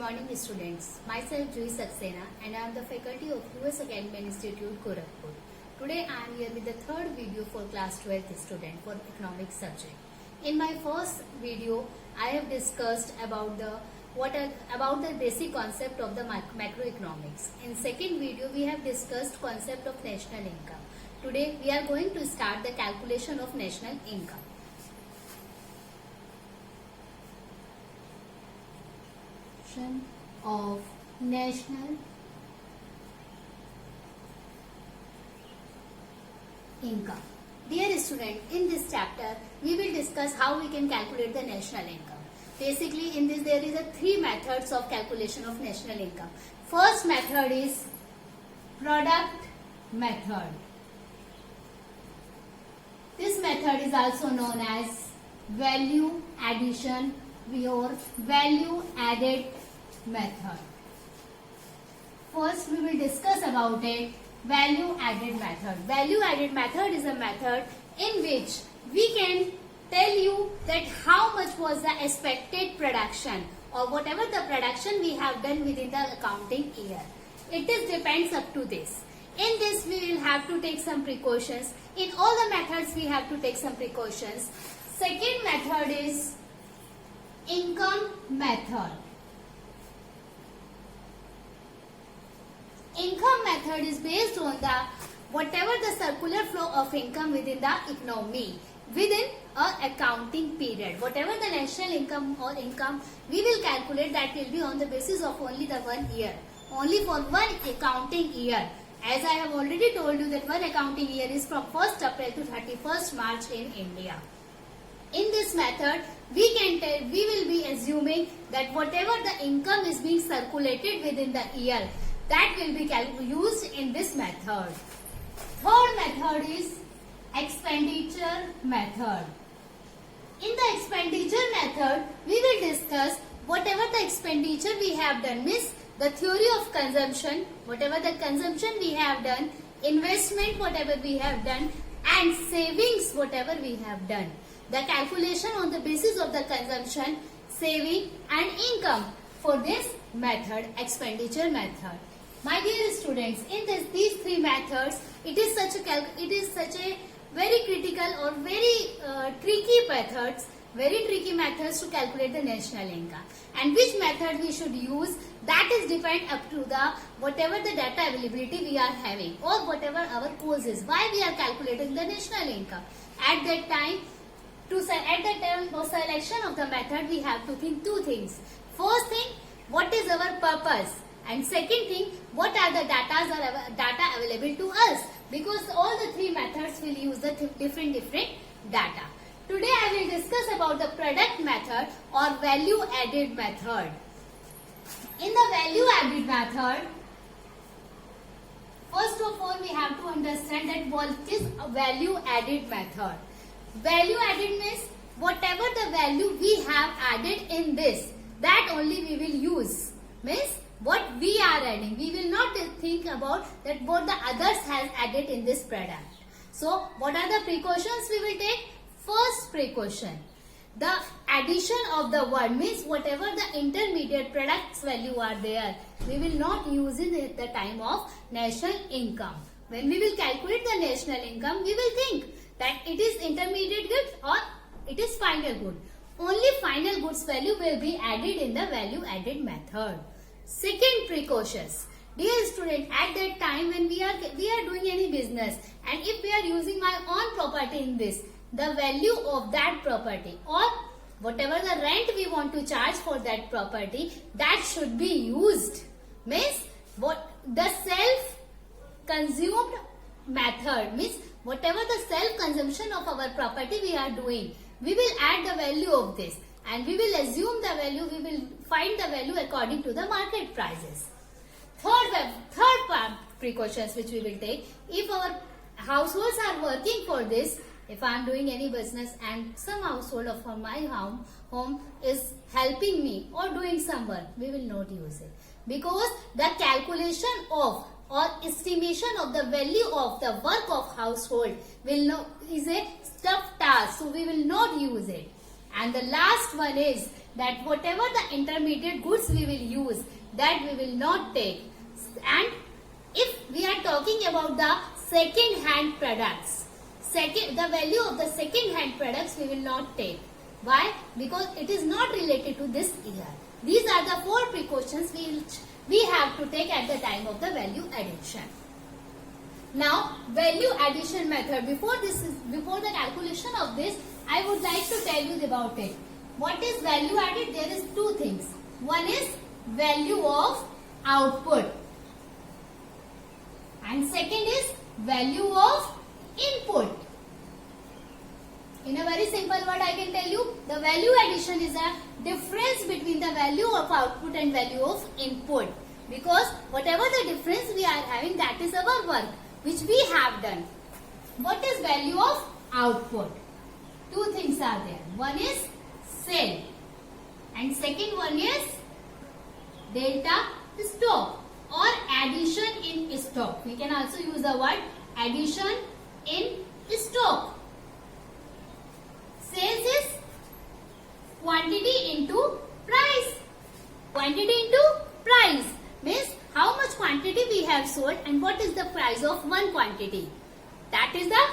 morning students. Myself Juhi Saxena and I am the faculty of US Academy Institute, Gorakhpur. Today I am here with the third video for class 12th student for economics subject. In my first video, I have discussed about the basic concept of the macroeconomics. In second video, we have discussed concept of national income. Today we are going to start the calculation of national income. Of national income. Dear student, in this chapter we will discuss how we can calculate the national income. Basically in this there is three methods of calculation of national income. First method is product method. This method is also known as value addition or value added method. First we will discuss about it, value added method. Value added method is a method in which we can tell you that how much was the expected production or whatever the production we have done within the accounting year. It depends up to this. In this we will have to take some precautions. In all the methods we have to take some precautions. Second method is income method. Income method is based on the whatever the circular flow of income within the economy within a accounting period. Whatever the national income or income we will calculate, that will be on the basis of only the 1 year. Only for one accounting year. As I have already told you that one accounting year is from 1st April to 31st March in India. In this method, we will be assuming that whatever the income is being circulated within the year, that will be used in this method. Third method is expenditure method. In the expenditure method, we will discuss whatever the expenditure we have done, means the theory of consumption, whatever the consumption we have done, investment whatever we have done, and savings whatever we have done. The calculation on the basis of the consumption, saving and income for this method, expenditure method. My dear students, in these three methods, it is such a very critical or very tricky methods to calculate the national income. And which method we should use, that is depend up to the whatever the data availability we are having or whatever our cause is, why we are calculating the national income. At that time of selection of the method, we have to think two things. First thing, what is our purpose? And second thing, what are the data available to us? Because all the three methods will use the different data. Today I will discuss about the product method or value added method. In the value added method, first of all we have to understand that what is a value added method. Value added means whatever the value we have added in this, that only we will use. Means what we are adding. We will not think about that what the others has added in this product. So what are the precautions we will take? First precaution, the addition of the word, means whatever the intermediate products value are there, we will not use it at the time of national income. When we will calculate the national income, we will think that it is intermediate goods or it is final good. Only final goods value will be added in the value added method. Second precautions. Dear student, at that time when we are doing any business and if we are using my own property in this, the value of that property or whatever the rent we want to charge for that property, that should be used. Means what the self-consumed method, means whatever the self-consumption of our property we are doing, we will add the value of this and we will assume the value, we will find the value according to the market prices. Third precautions which we will take, if our households are working for this, if I am doing any business and some household of my home is helping me or doing some work, we will not use it. Because the calculation of or estimation of the value of the work of household is a tough task, so we will not use it. And the last one is that whatever the intermediate goods we will use, that we will not take. And if we are talking about the second hand products, the value of the second hand products we will not take. Why? Because it is not related to this year. These are the 4 precautions which we have to take at the time of the value addition. Now, value addition method. Before the calculation of this, I would like to tell you about it. What is value added? There is 2 things. One is value of output, and second is value of input. In a very simple word, I can tell you, the value addition is a difference between the value of output and value of input. Because whatever the difference we are having, that is our work, which we have done. What is value of output? 2 things are there. One is sale, and second one is delta stock or addition in stock. We can also use the word addition in stock. Sales is quantity into price. Quantity into price means how much quantity we have sold and what is the price of one quantity. That is the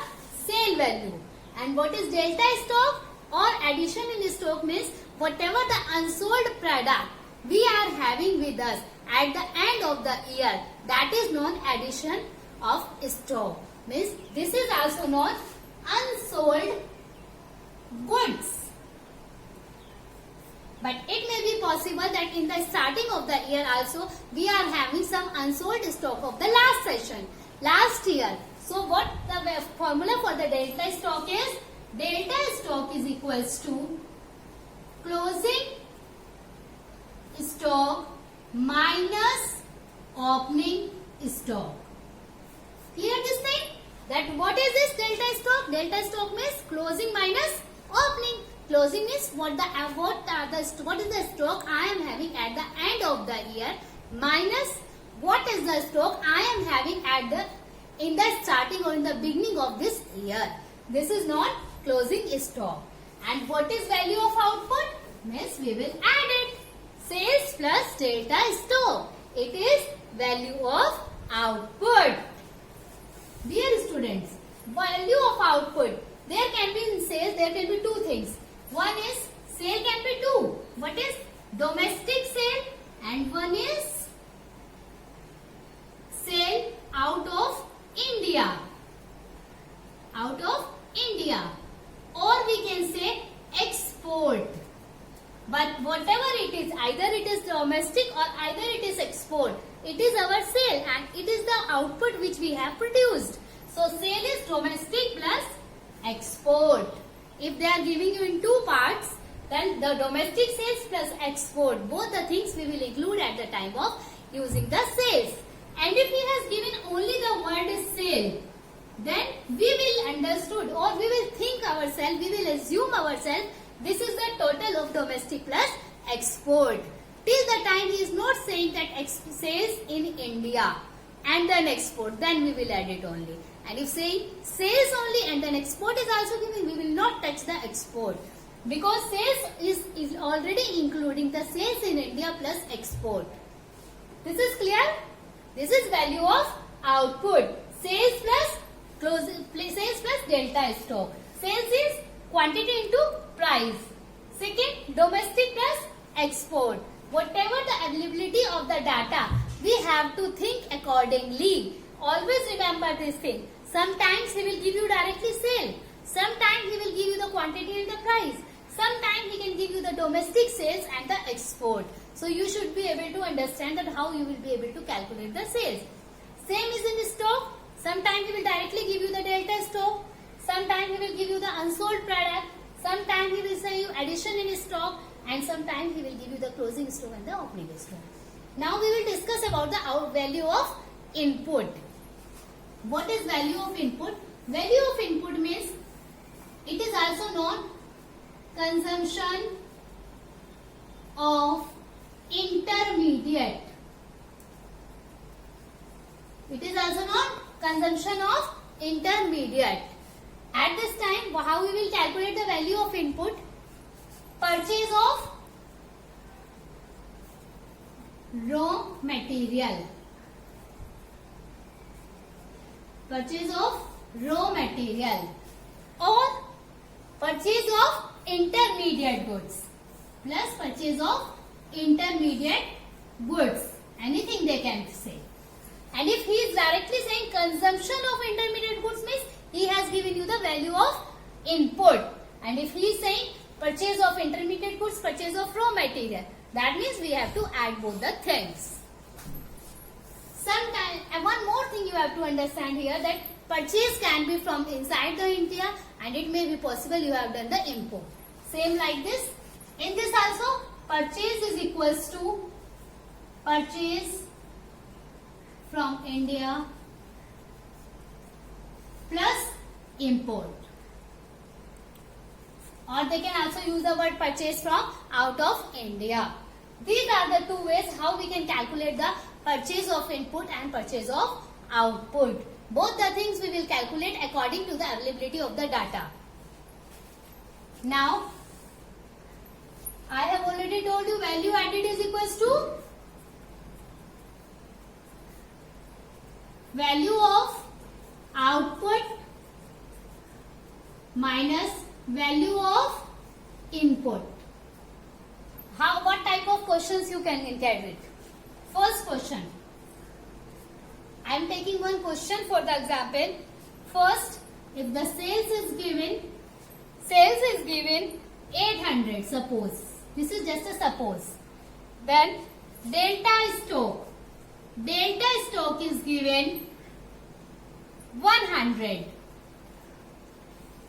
sale value. And what is delta stock or addition in stock means whatever the unsold product we are having with us at the end of the year, that is known addition of stock. Means this is also known unsold goods. But it may be possible that in the starting of the year also we are having some unsold stock of the last session, last year. So what the formula for the delta stock is? Delta stock is equals to closing stock minus opening stock. Clear this thing? That what is this delta stock? Delta stock means closing minus opening. Closing means what is the stock I am having at the end of the year minus what is the stock I am having in the starting or in the beginning of this year. This is not closing stock. And what is value of output? Means we will add it. Sales plus delta stock. It is value of output. Dear students, value of output. There can be in sales, there can be 2 things. One is sale can be 2. What is domestic sale and one is sale out of India. Out of India. Or we can say export. But whatever it is, either it is domestic or either it is export. It is our sale and it is the output which we have produced. So sale is domestic plus export. If they are giving you in 2 parts, then the domestic sales plus export, both the things we will include at the time of using the sales. And if he has given only the word sale, then we will understood or we will think ourselves, we will assume ourselves, this is the total of domestic plus export. Till the time he is not saying that sales in India and then export, then we will add it only. And if saying sales only and then export is also given, we will not touch the export. Because sales is already including the sales in India plus export. This is clear? This is value of output. Sales plus delta stock. Sales is quantity into price. Second, domestic plus export. Whatever the availability of the data, we have to think accordingly. Always remember this thing. Sometimes he will give you directly sale. Sometimes he will give you the quantity and the price. Sometimes he can give you the domestic sales and the export. So you should be able to understand that how you will be able to calculate the sales. Same is in stock. Sometimes he will directly give you the delta stock. Sometimes he will give you the unsold product. Sometimes he will say you addition in stock. And sometimes he will give you the closing stock and the opening stock. Now we will discuss about the value of input. What is value of input? Value of input means it is also known consumption of intermediate. It is also known consumption of intermediate. At this time, how we will calculate the value of input? Purchase of raw material. Purchase of raw material or purchase of intermediate goods plus purchase of intermediate goods. Anything they can say. And if he is directly saying consumption of intermediate goods means he has given you the value of input. And if he is saying purchase of intermediate goods, purchase of raw material, that means we have to add both the things. Sometimes, and one more thing you have to understand here, that purchase can be from inside the India and it may be possible you have done the import. Same like this. In this also, purchase is equals to purchase from India plus import. Or they can also use the word purchase from out of India. These are the two ways how we can calculate the purchase of input and purchase of output. Both the things we will calculate according to the availability of the data. Now, I have already told you value added is equals to value of output minus value of input. What type of questions you can get it? First question. I am taking one question for the example. First, if the sales is given 800, suppose. This is just a suppose. Then delta stock is given 100.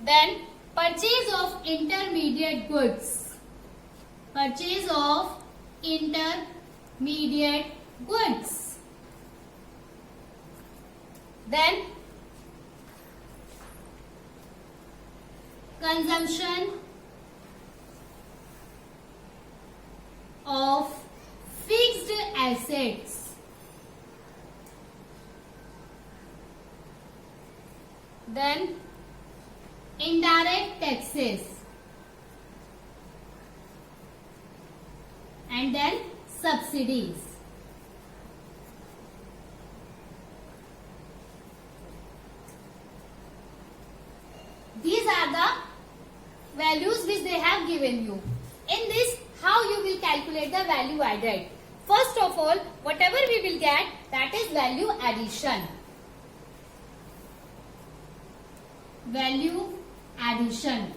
Then purchase of intermediate goods. Purchase of intermediate goods. Then consumption of fixed assets. Then indirect taxes. And then subsidies. These are the values which they have given you. In this, how you will calculate the value added? First of all, whatever we will get, that is value addition. Value addition.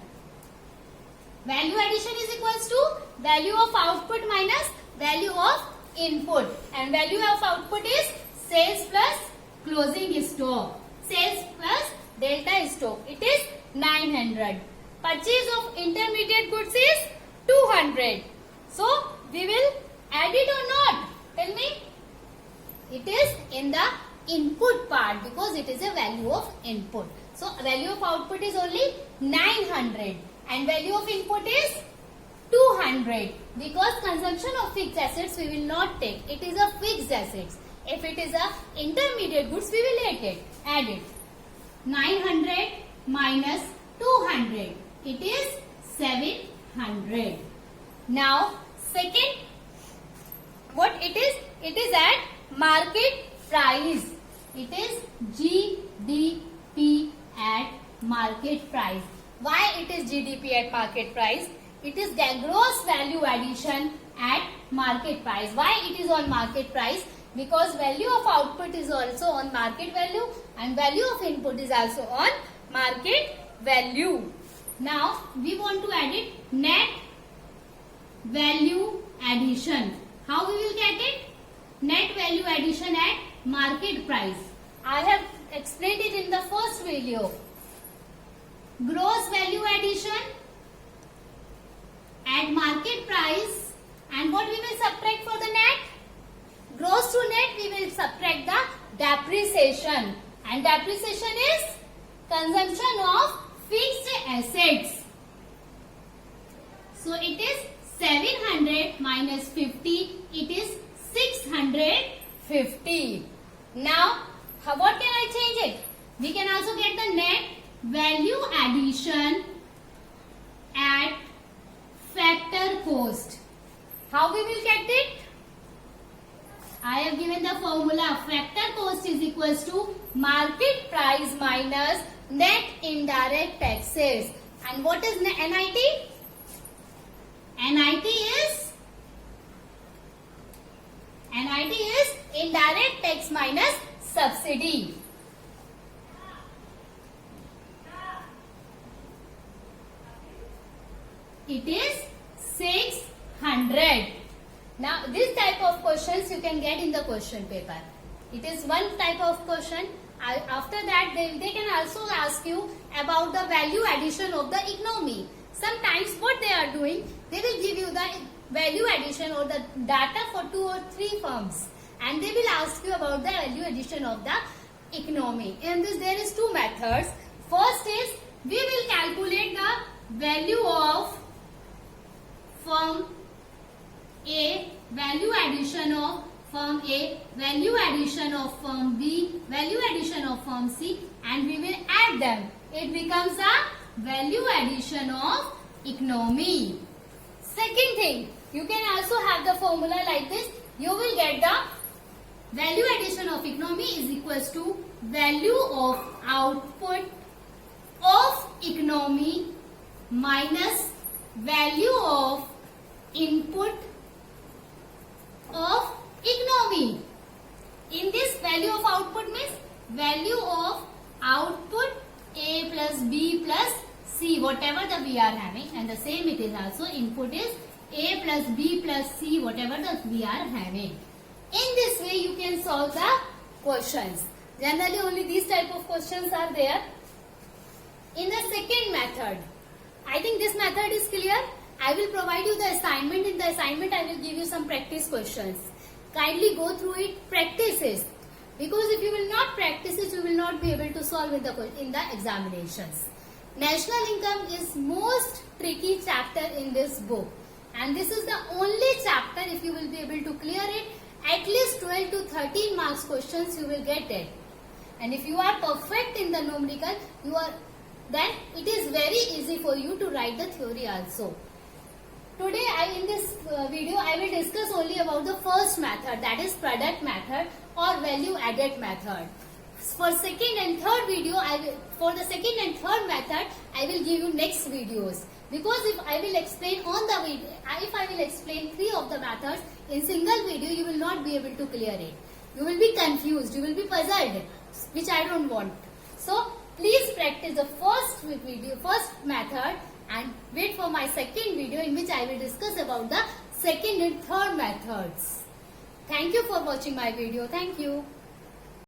Value addition is equals to value of output minus value of input. And value of output is sales plus closing stock. Sales plus delta stock. It is 900. Purchase of intermediate goods is 200. So, we will add it or not? Tell me. It is in the input part because it is a value of input. So, value of output is only 900 and value of input is 200 because consumption of fixed assets we will not take. It is a fixed assets. If it is a intermediate goods, we will add it. 900 minus 200. It is 700. Now, second, what it is? It is at market price. It is GDP at market price. Why it is GDP at market price? It is the gross value addition at market price. Why it is on market price? Because value of output is also on market value and value of input is also on market value. Now, we want to add it net value addition. How we will get it? Net value addition at market price. I have explained it in the first video. Gross value addition at market price, and what we will subtract for the net? Gross to net we will subtract the depreciation, and depreciation is consumption of fixed assets. So it is 700 minus 50, it is 650. Now, what can I change it? We can also get the net value addition at factor cost. How we will get it? I have given the formula. Factor cost is equals to market price minus net indirect taxes. And what is NIT? NIT is indirect tax minus subsidy. It is 600. Now this type of questions you can get in the question paper. It is one type of question. After that they can also ask you about the value addition of the economy. Sometimes what they are doing, they will give you the value addition or the data for 2 or 3 firms, and they will ask you about the value addition of the economy. In this there is 2 methods. First is we will calculate the value of firm A, value addition of firm A, value addition of firm B, value addition of firm C, and we will add them. It becomes a value addition of economy. Second thing, you can also have the formula like this. You will get the value addition of economy is equals to value of output of economy minus value of input of economy. In this value of output means value of output A plus B plus C, whatever the we are having, and the same it is also input is A plus B plus C, whatever the we are having. In this way you can solve the questions. Generally only these type of questions are there. In the second method, I think this method is clear. I will provide you the assignment. In the assignment I will give you some practice questions. Kindly go through it, practice it. Because if you will not practice it, you will not be able to solve in the examinations. National income is most tricky chapter in this book. And this is the only chapter, if you will be able to clear it, at least 12 to 13 marks questions you will get it. And if you are perfect in the numerical, then it is very easy for you to write the theory also. Today in this video I will discuss only about the first method, that is product method or value added method. For second and third video, for the second and third method I will give you next videos. Because if I will explain on the video, if I will explain 3 of the methods in single video, you will not be able to clear it. You will be confused, you will be puzzled, which I don't want. So please practice the first method, and wait for my second video in which I will discuss about the second and third methods. Thank you for watching my video. Thank you.